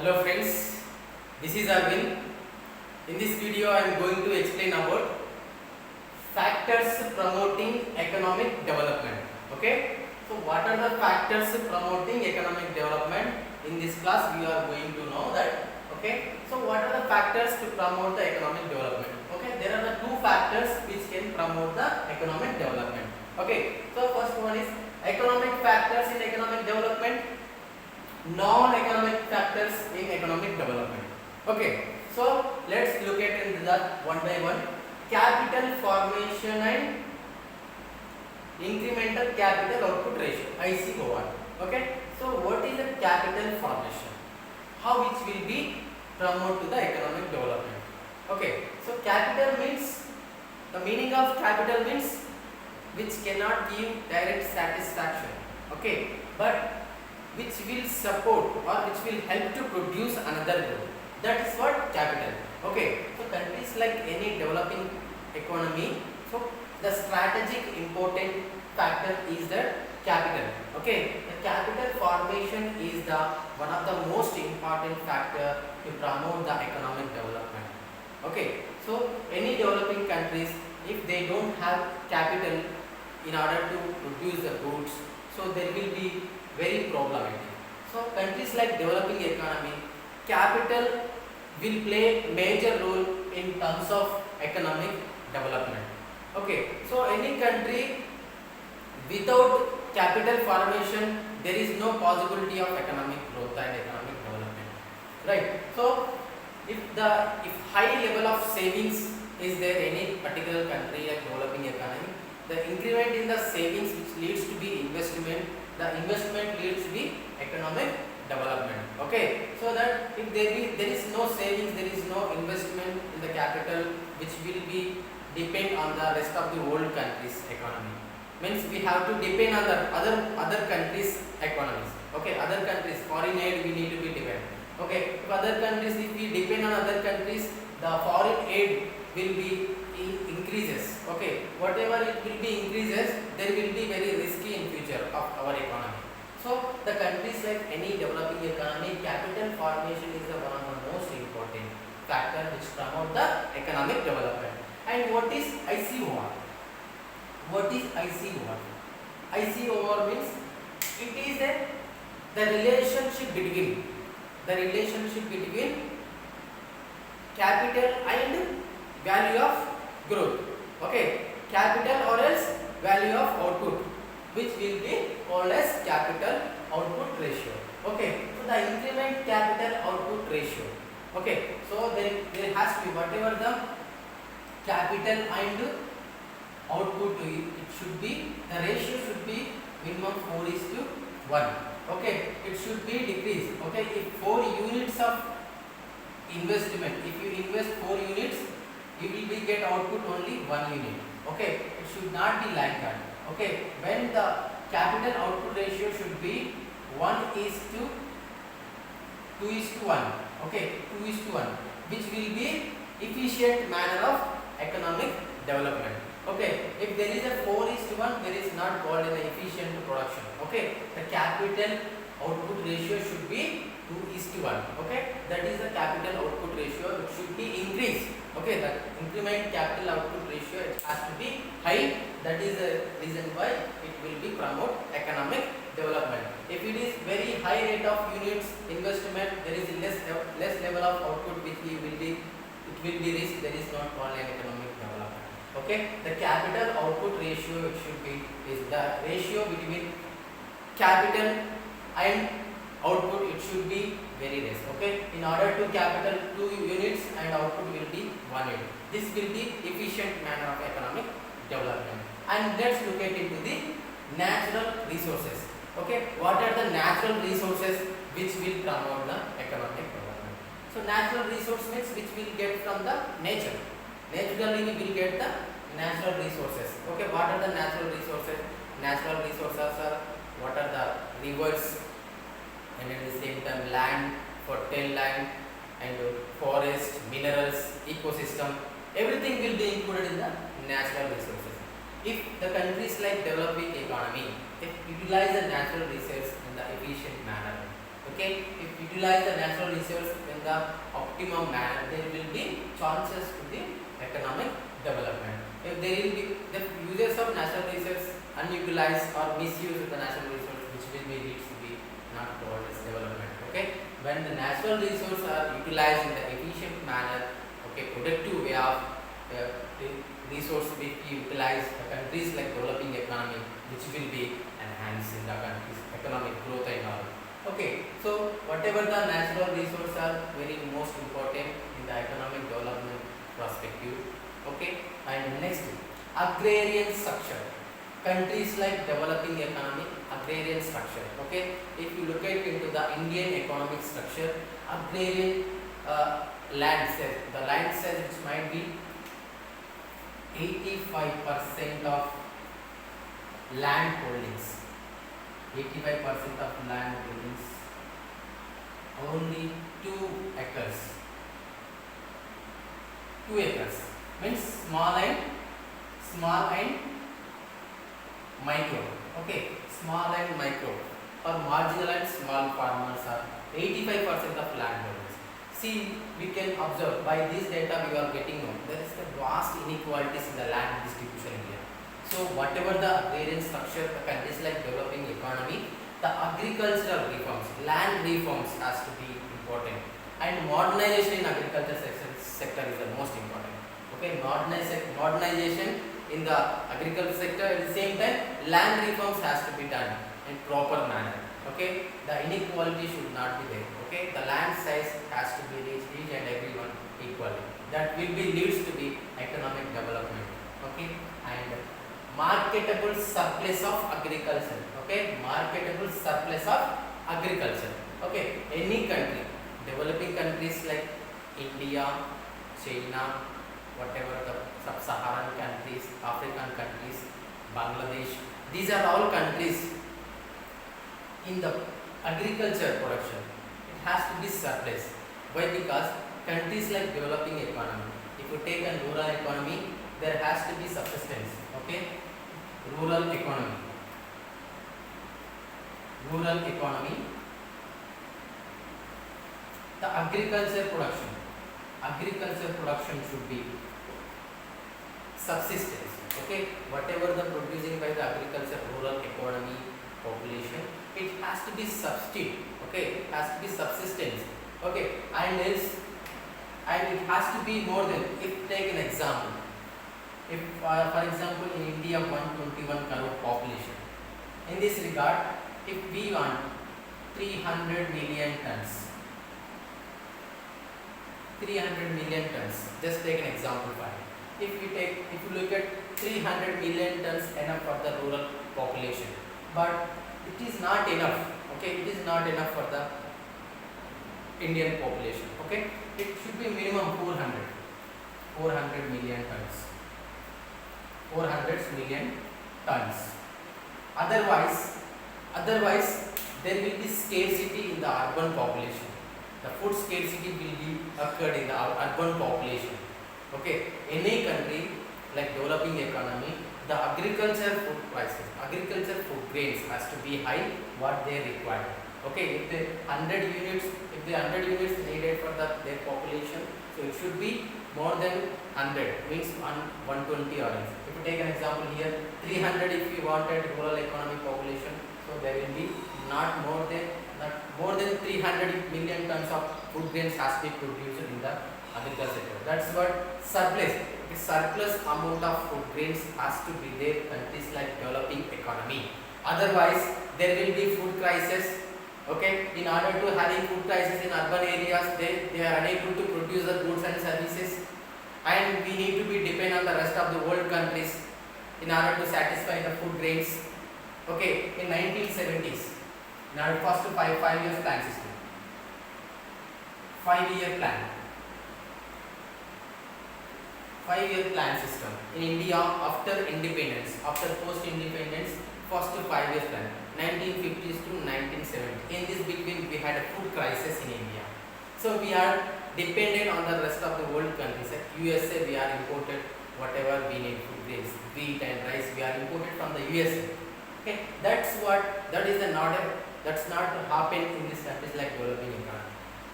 Hello friends, this is Arvind. In this video I am going to explain about factors promoting economic development. Okay, so what are the factors promoting economic development? In this class we are going to know that. Okay, so what are the factors to promote the economic development? Okay, there are the two factors which can promote the economic development. Okay, so first one is economic factors in economic development, non-economic factors in economic development. Okay, so let's look at into that one by one. Capital formation and incremental capital output ratio, ICOR. Okay, so what is the capital formation? How it will be promote to the economic development? Okay, so capital means, the meaning of capital means which cannot give direct satisfaction. Okay, but which will support or which will help to produce another good. That is what capital. Okay, so countries like any developing economy, so the strategic important factor is the capital. Okay, the capital formation is the one of the most important factor to promote the economic development. Okay, so any developing countries, if they don't have capital in order to produce the goods, so there will be very problematic. So countries like developing economy, capital will play major role in terms of economic development. Okay, so any country without capital formation, there is no possibility of economic growth and economic development. Right. So if high level of savings is there any particular country like developing economy, the increment in the savings which leads to be investment, the investment leads to be economic development. Okay, so that if there is no savings, there is no investment in the capital, which will be depend on the rest of the world countries economy. Means we have to depend on the other countries economies. Okay, other countries foreign aid we need to be depend. Okay, if other countries, if we depend on other countries, the foreign aid will be increases. Okay, whatever it will be increases, there will be very risky in future of our economy. So the countries like any developing economy, capital formation is one of the most important factor which promote the economic development. And what is ICOR? What is ICOR? ICOR means it is the relationship between capital and value of growth. Okay, capital or else value of output, which will be called as capital output ratio. Okay, so the increment capital output ratio. Okay, so there has to be whatever the capital and output, it should be, the ratio should be minimum 4:1. Okay, it should be decreased. Okay, if 4 units of investment, if you invest 4 units, you will be get output only 1 unit. Okay, it should not be like that. Okay, when the capital output ratio should be 1:2:1. Okay, 2:1, which will be efficient manner of economic development. Okay, if there is a 4:1, there is not called an efficient production. Okay, the capital output ratio should be 2:1. Okay, that is the capital output ratio. It should be increased. Okay, the increment capital output ratio, it has to be high. That is the reason why it will be promote economic development. If it is very high rate of units investment, there is less level of output which will be reached. That is not called an economic development. Okay, the capital output ratio, it should be, is the ratio between capital and output, it should be very less. Okay, in order to capital 2 units and output will be 1 unit. This will be efficient manner of economic development. And let's look at into the natural resources. Okay, what are the natural resources which will promote the economic development? So natural resource means which will get from the nature. Naturally we will get the natural resources. Okay, what are the natural resources? Natural resources are, what are the rivers, and at the same time land, fertile land, and forest, minerals, ecosystem, everything will be included in the natural resources. If the countries like developing economy, if utilize the natural resources in the efficient manner, okay, if utilize the natural resource in the optimum manner, there will be chances to the economic development. If there will be the uses of natural resource unutilized or misuse of the natural resource, which will be leads to be not towards development. Okay, when the natural resources are utilized in the efficient manner, okay, productive way of resource will be utilized, the countries like developing economy, which will be enhancing the country's economic growth and all. Okay, so whatever the natural resources are very most important in the economic development perspective. Okay, and next, agrarian structure. Countries like developing economy, agrarian structure. Okay, if you look at into the Indian economic structure, agrarian land size, the land size which might be 85% of land holdings. 85% of land holdings, only 2 acres. 2 acres means small and micro. Okay, small and micro or marginal and small farmers are 85% of land holdings. See, we can observe by this data we are getting known there is a vast inequalities in the land distribution in India. So whatever the agrarian structure, the countries like developing economy, the agricultural reforms, land reforms has to be important, and modernization in agriculture sector is the most important. Okay, modernization in the agriculture sector, at the same time land reforms has to be done in proper manner. Okay, the inequality should not be there. Okay, the land size has to be reached each and everyone equally. That will be leads to be economic development. Okay, and marketable surplus of agriculture. Okay, marketable surplus of agriculture. Okay, any country, developing countries like India, China, whatever the sub-Saharan countries, African countries, Bangladesh, these are all countries in the agriculture production. It has to be surplus. Why? Because countries like developing economy, if you take a rural economy, there has to be subsistence. Okay, rural economy, the agriculture production should be subsistence. Okay, whatever the producing by the agriculture, rural economy, population, it has to be substitute. Okay, it has to be subsistence. Okay, and it has to be more than, if take an example, if for example in India 121 crore population, in this regard if we want 300 million tons, just take an example for it. If you look at 300 million tons enough for the rural population, but it is not enough. Okay, it is not enough for the Indian population. Okay, it should be minimum 400 million tons. 400 million tons. Otherwise there will be scarcity in the urban population. The food scarcity will be occurred in the urban population. Okay, any country like developing economy, the agriculture food prices, agriculture food grains has to be high what they require. Okay, if the 100 units needed for their population, so it should be more than 100, means 120 or less. If you take an example here, 300 if you wanted rural economy population, so there will be not more than 300 million tons of food grains has to be produced in the agriculture sector. That's what surplus. The surplus amount of food grains has to be there countries like developing economy. Otherwise, there will be food crisis. Okay, in order to having food crisis in urban areas, they are unable to produce the goods and services, and we need to be depend on the rest of the world countries in order to satisfy the food grains. Okay, in 1970s, in our first 5 years plan system, 5-year plan. 5-year plan system in India after independence, after post-independence, first 5 years plan, 1950s to 1970. In this between we had a food crisis in India. So we are dependent on the rest of the world countries. Like USA, we are imported whatever we need, food grains, wheat and rice, we are imported from the USA. Okay, that is not a That's not happen in these countries like developing economy.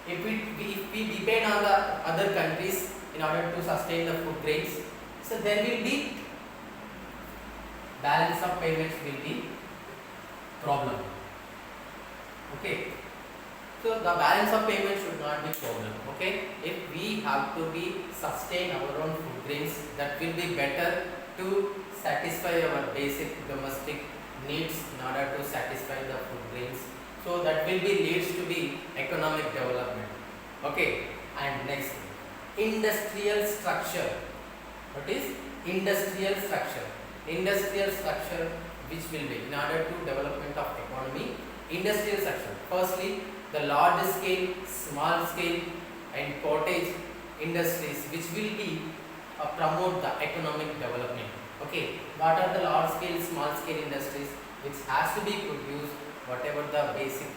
If we depend on the other countries in order to sustain the food grains, so there will be balance of payments will be problem. Okay. So the balance of payment should not be problem. Okay. If we have to be sustain our own food grains, that will be better to satisfy our basic domestic needs in order to satisfy the food grains. So that will be leads to be economic development. Okay. And next, industrial structure. What is industrial structure? Industrial structure which will be in order to development of economy. Industrial structure. Firstly, the large scale, small scale and cottage industries which will be promote the economic development. Okay, what are the large scale, small scale industries which has to be produced whatever the basic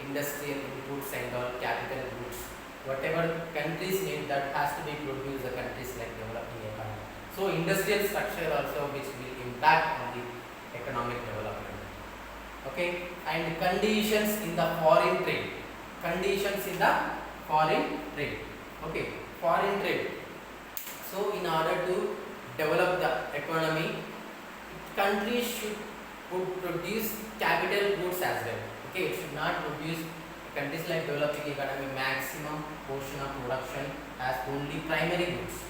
industrial inputs and all capital goods, whatever countries need, that has to be produced the countries like developing economy. So industrial structure also which will impact on the economic development. Okay, and conditions in the foreign trade. Conditions in the foreign trade. Okay, foreign trade. So in order to develop the economy, countries should produce capital goods as well. Okay, it should not produce, countries like developing economy maximum portion of production as only primary goods.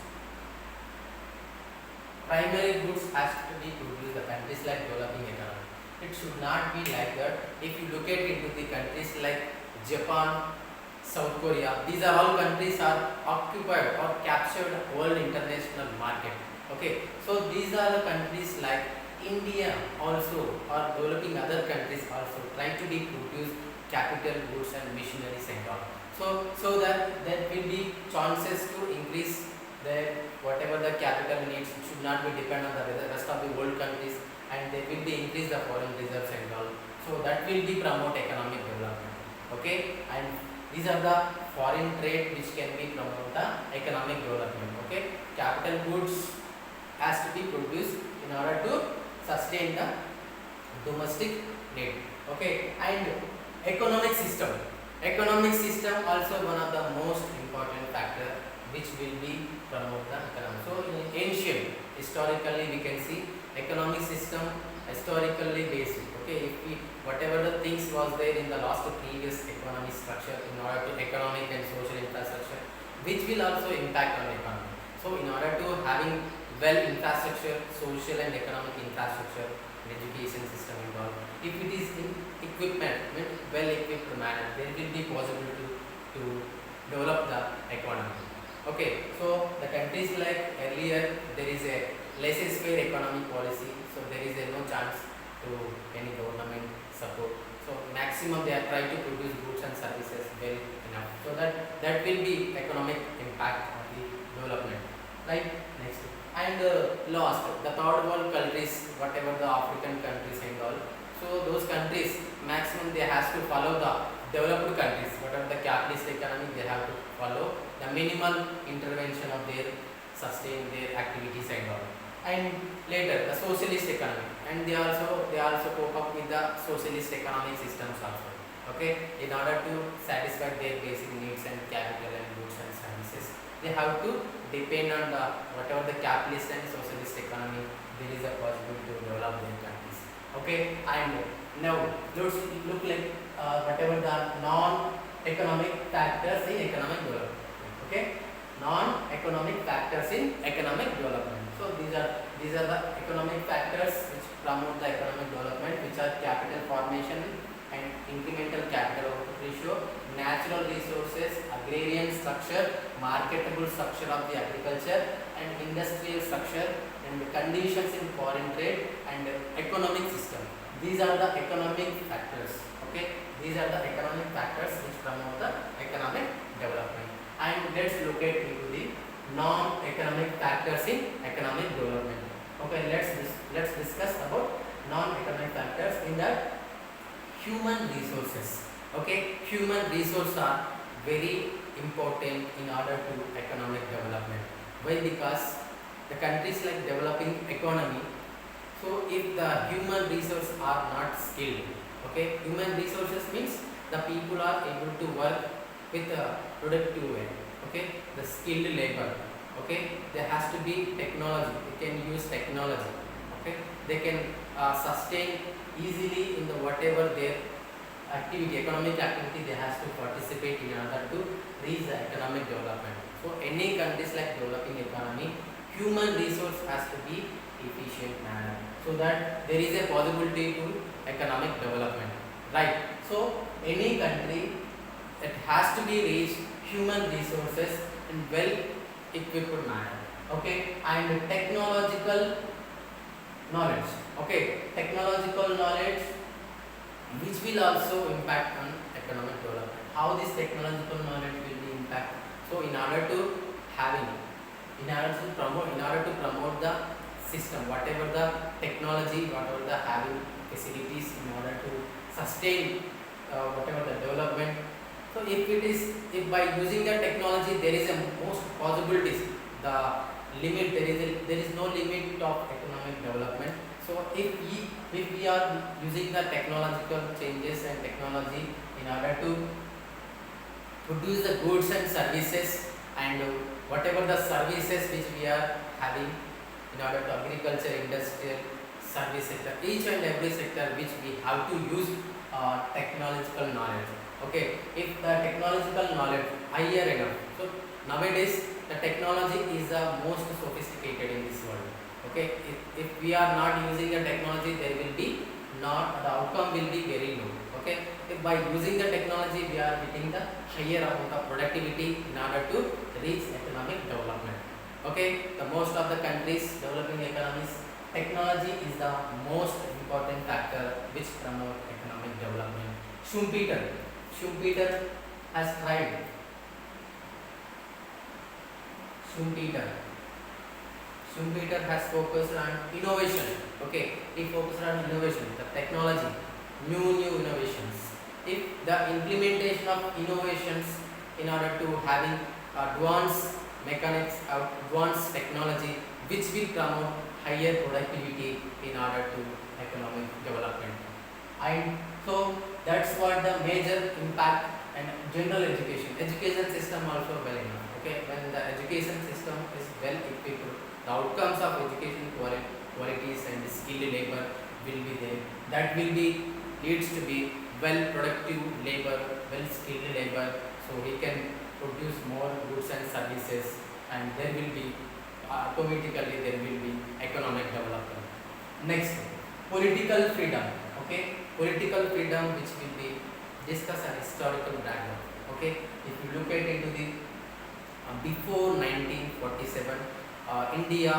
Primary goods has to be produced the countries like developing economy. It should not be like that. If you look at into the countries like Japan, South Korea, these are all countries are occupied or captured world international market. Okay, so these are the countries like India also, or developing other countries also try to be produce capital goods and machineries and all. So that there will be chances to increase the whatever the capital needs. It should not be dependent on the rest of the world countries, and they will be increase the foreign reserves and all. So that will be promote economic development. Okay, and these are the foreign trade which can be promote the economic development. Okay, capital goods has to be produced in order to sustain the domestic need. Okay, and economic system. Economic system also one of the most important factor which will be promote the economy. So in ancient, historically we can see economic system historically based. Okay, if we whatever the things was there in the last previous economic structure in order to economic and social infrastructure, which will also impact on economy. So in order to having well infrastructure, social and economic infrastructure, and education system involved, if it is in equipment, with well equipped manner, there will be possible to develop the economy. Okay, so the countries like earlier there is a laissez-faire economic policy, so there is a no chance to any government support. So maximum they are trying to produce goods and services well enough, so that will be economic impact on the development. Right, next. And last, the third world countries, whatever the African countries and all, so those countries maximum they has to follow the developed countries, whatever the capitalist economy, they have to follow the minimal intervention of their sustain their activities and all. And later the socialist economy, and they also cope up with the socialist economic systems also. Okay, in order to satisfy their basic needs and capital and goods and services, they have to depend on the whatever the capitalist and socialist economy, there is a possibility to develop their countries. Okay, and now let's look like whatever the non-economic factors in economic development. Okay, non-economic factors in economic development. So these are the economic factors which promote the economic development, which are capital formation and incremental capital output ratio, natural resources, agrarian structure, marketable structure of the agriculture, and industrial structure, and conditions in foreign trade, and economic system. These are the economic factors. Okay, these are the economic factors which promote the economic development. And let's look at into the non-economic factors in economic development. Okay, let's discuss about non-economic factors in the human resources. Okay, human resources are very important in order to economic development. Why? Because the countries like developing economy, so if the human resources are not skilled, Okay, human resources means the people are able to work with a productive way. Okay, the skilled labor. Okay, there has to be technology. They can use technology. Okay, they can sustain easily in the whatever their activity, economic activity they has to participate in order to reach the economic development. So any countries like developing economy, human resource has to be efficient manner, so that there is a possibility to economic development, right? So any country, it has to be reached human resources in well equipped manner. Okay, and technological knowledge. Okay, technological knowledge which will also impact on economic development. How this technological knowledge will be impact? So in order to having, in order to promote the system, whatever the technology, whatever the having facilities in order to sustain whatever the development. So if by using the technology there is a most possibilities, the limit, there is no limit of economic development. So if we are using the technological changes and technology in order to produce the goods and services, and whatever the services which we are having in order to agriculture, industrial, service sector, each and every sector which we have to use technological knowledge. Okay, if the technological knowledge higher enough, so nowadays the technology is the most sophisticated in this world. Okay, if we are not using the technology, there will be not, the outcome will be very low. Okay, if by using the technology we are getting the higher amount of productivity in order to reach economic development. Okay, the most of the countries, developing economies, technology is the most important factor which promote economic development. Schumpeter has tried. Schumpeter has focused on innovation. Okay, he focused on innovation, the technology, new innovations. If the implementation of innovations in order to having advanced mechanics, advanced technology, which will promote higher productivity in order to economic development. And so that's what the major impact. And general education system also well enough. Okay, when the education system is well equipped, the outcomes of education qualities and skilled labor will be there. That will be leads to be well productive labor, well skilled labor, so we can produce more goods and services, and there will be automatically there will be economic development. Next, political freedom. Okay, political freedom which will be discuss an historical background. Okay, if you look at into the before 1947, India,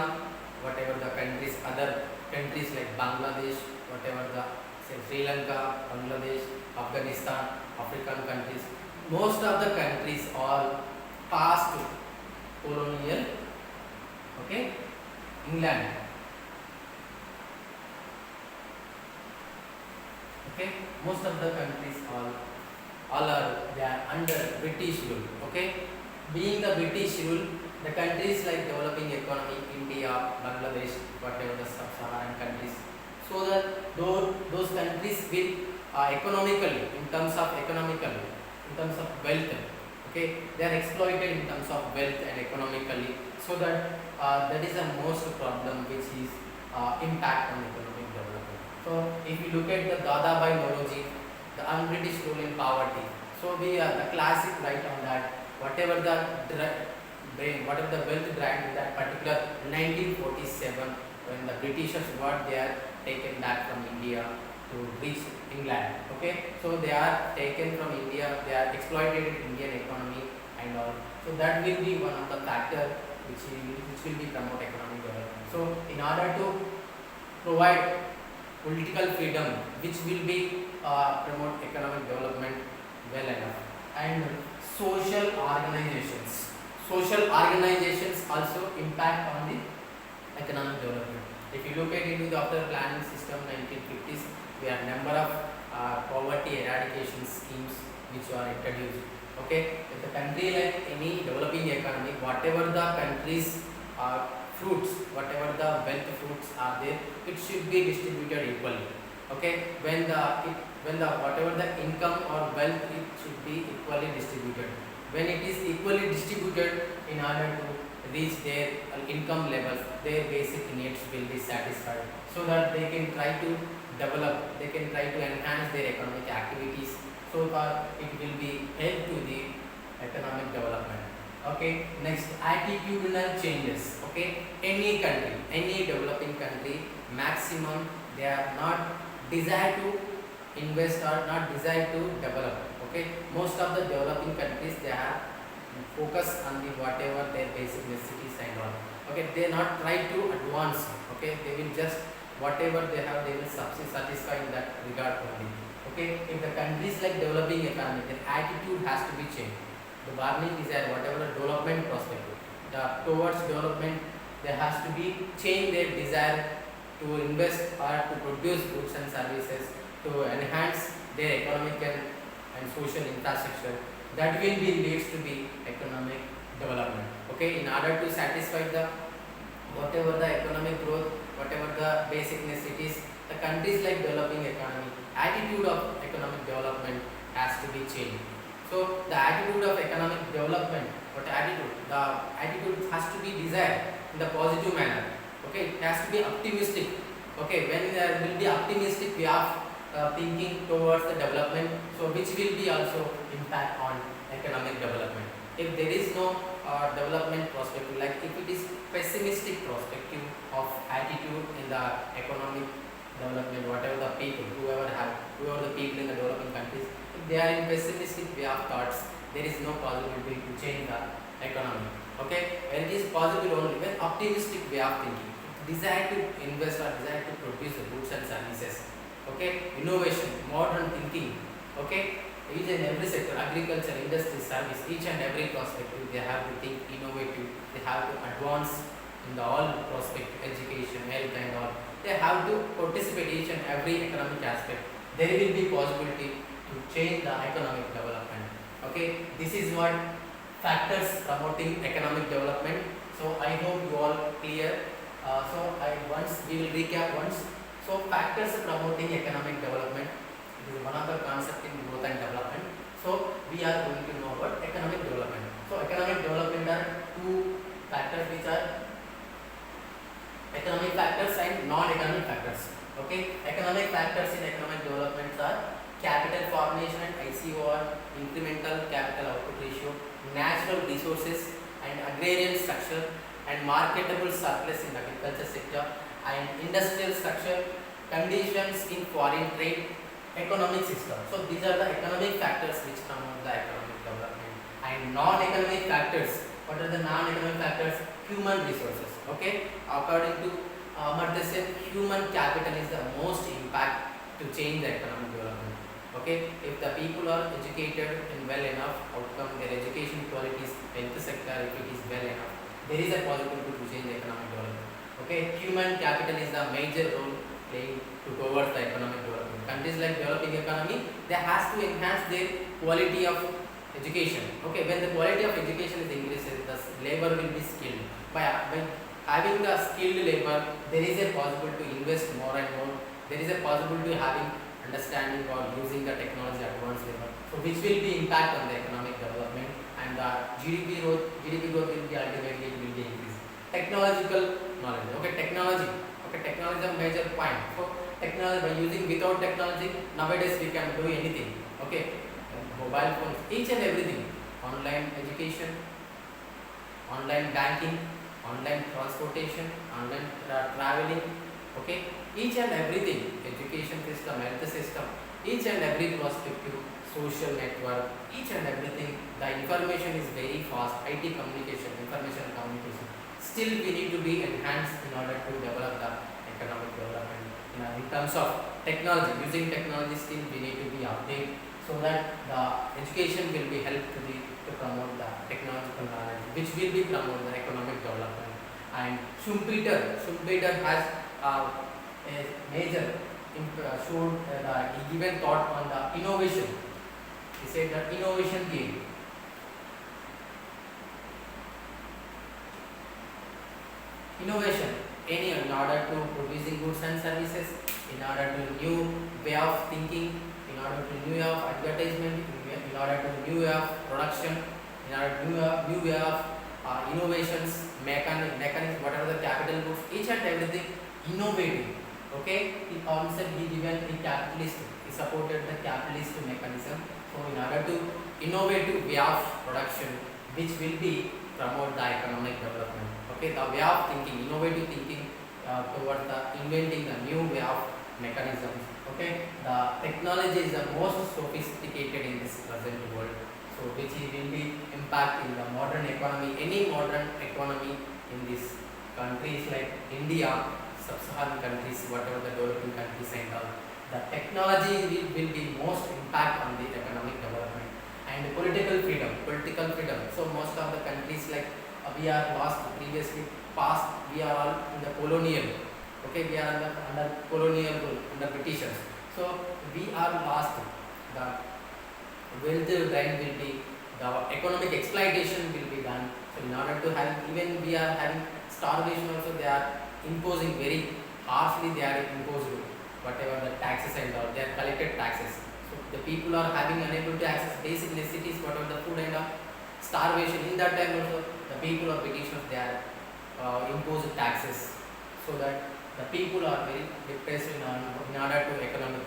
whatever the countries, other countries like Bangladesh, whatever the say Sri Lanka, Bangladesh, Afghanistan, African countries, most of the countries all past colonial. Okay, England. Okay, most of the countries all are, they are under British rule. Okay, being the British rule, the countries like developing economy, India, Bangladesh, whatever the sub-Saharan countries, so that those countries will economically, in terms of wealth, okay, they are exploited in terms of wealth and economically, so that that is the most problem which is impact on economic development. So if you look at the Dadabhai Naoroji, the un-British rule in poverty, so we are the classic right on that, whatever the wealth dragged in that particular 1947, when the Britishers what they are taken back from India to reach England. Okay, so they are taken from India, they are exploited in Indian economy and all. So that will be one of the factor which will be promote economic development. So in order to provide political freedom, which will be promote economic development well enough, and social organizations also impact on the economic development. If you look at into the after planning system 1950s, we have number of poverty eradication schemes which are introduced. Okay, if the country like any developing economy, whatever the country's fruits, whatever the wealth fruits are there, it should be distributed equally. Okay, when the when the whatever the income or wealth, it should be equally distributed. When it is equally distributed, in order to reach their income levels, their basic needs will be satisfied, so that they can try to develop, they can try to enhance their economic activities, so that it will be help to the economic development. Okay, next, attitudinal changes. Okay, any country, any developing country, maximum they are not desire to invest or not desire to develop. Okay, most of the developing countries, they are focus on the whatever their basic necessities and all. Okay, they not try to advance. Okay, they will just whatever they have, they will satisfy in that regard only. Okay, if the countries like developing economy, their attitude has to be changed. The warning is that whatever the development perspective, the towards development, there has to be change their desire to invest or to produce goods and services to enhance their economic and social infrastructure. That will be leads to the economic development. Okay, in order to satisfy the whatever the economic growth, whatever the basic necessities, the countries like developing economy, attitude of economic development has to be changed. So the attitude of economic development, what attitude? The attitude has to be desired in the positive manner. Okay, it has to be optimistic. Okay, when there will be optimistic way of thinking towards the development, so which will be also impact on economic development. If there is no development perspective, like if it is pessimistic perspective of attitude in the economic development, whatever the people, whoever the people in the developing countries, if they are in pessimistic way of thoughts, there is no possibility to change the economy. Okay, when it is possible only when optimistic way of thinking, desire to invest or desire to produce the goods and services. Okay, innovation, modern thinking. Okay, each and every sector, agriculture, industry, service, each and every perspective, they have to think innovative, they have to advance in the all prospect, education, health and all. They have to participate each and every economic aspect. There will be possibility to change the economic development. Okay, this is what factors promoting economic development. So I hope you all clear. We will recap once. So factors promoting economic development, it is one of the concept in growth and development. So we are going to know about economic development. So economic development are two factors, which are economic factors and non-economic factors. Okay, economic factors in economic development are capital formation and ICOR, incremental capital output ratio, natural resources and agrarian structure, and marketable surplus in agriculture sector, and industrial structure, conditions in foreign trade, economic system. So these are the economic factors which promote the economic development. And non-economic factors, what are the non-economic factors? Human resources. Okay, according to Amartya Sen, human capital is the most impact to change the economic development. Okay, if the people are educated and well enough, outcome their education qualities, health sector, if it is well enough, there is a possibility to change the economic development. Okay, human capital is the major role playing towards the economic development. Countries like developing economy, they has to enhance their quality of education. Okay, when the quality of education is increases, the labor will be skilled. By having the skilled labor, there is a possibility to invest more and more. There is a possibility to having understanding or using the technology advanced labor. So which will be impact on the economic development, and the GDP growth will be ultimately, it will be increased. Technological knowledge. Okay, technology. Okay, technology is a major point. So technology, by using without technology, nowadays we can do anything. Okay, mobile phones, each and everything, online education, online banking, online transportation, online traveling. Okay, each and everything, education system, health system, each and every perspective, social network, each and everything, the information is very fast. IT communication, information communication, still we need to be enhanced in order to develop the economic development. In terms of technology, using technology, still we need to be updated, so that the education will be helped to promote the technological knowledge, which will be promote the economic development. And Schumpeter has a major showed he given thought on the innovation. He said that innovation theory. Innovation, any in order to producing goods and services, in order to new way of thinking, in in order to new way of advertisement, in order to new way of production, in order to new way of innovations, mechanics, whatever the capital goods, each and everything innovative. Okay, the concept he given the capitalist, he supported the capitalist mechanism. So in order to innovative way of production, which will be promote the economic development. Okay, the way of thinking, innovative thinking towards the inventing the new way of mechanisms. Okay, the technology is the most sophisticated in this present world. So which will be impact in the modern economy, any modern economy in these countries like India, sub-Saharan countries, whatever the developing countries and all. The technology will be most impact on the economic development and political freedom. So most of the countries like we are lost previously past. We are all in the colonial. Okay, we are under colonial rule, under Britishers. So we are lost. The wealth drain will be, the economic exploitation will be done. So in order to have, even we are having starvation also, they are imposing very harshly, they are imposed whatever the taxes and all, they are collected taxes. So the people are having unable to access basic necessities, whatever the food and all, starvation. In that time also, the people of Britishers, they are imposed taxes, so that the people are very depressed in order to economic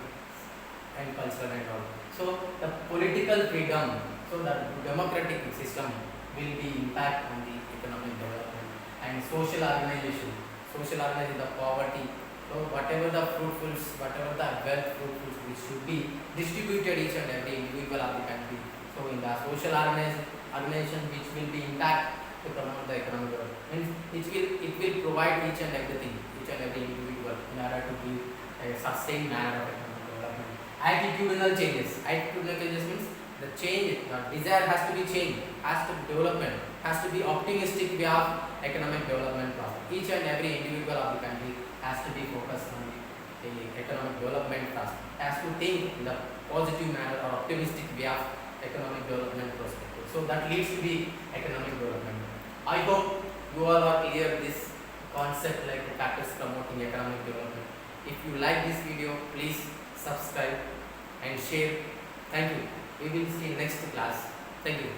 and cultural and all. So the political freedom, so the democratic system will be impact on the economic development and social organization. Social organization, the poverty. So whatever the fruitfuls, whatever the wealth fruitfuls, which should be distributed each and every individual of the country. So in the social organization, which will be impact to promote the economic development, means it will provide each and everything, each and every individual in order to give a sustained manner of economic development. Attitudinal changes. Attitudinal changes means the change, the desire has to be changed, has to be development, has to be optimistic way of economic development process. Each and every individual of the country has to be focused on the economic development process, has to think in the positive manner or optimistic way of economic development perspective. So that leads to the economic development. I hope you all are clear this concept, like the factors promoting economic development. If you like this video, please subscribe and share. Thank you. We will see in next class. Thank you.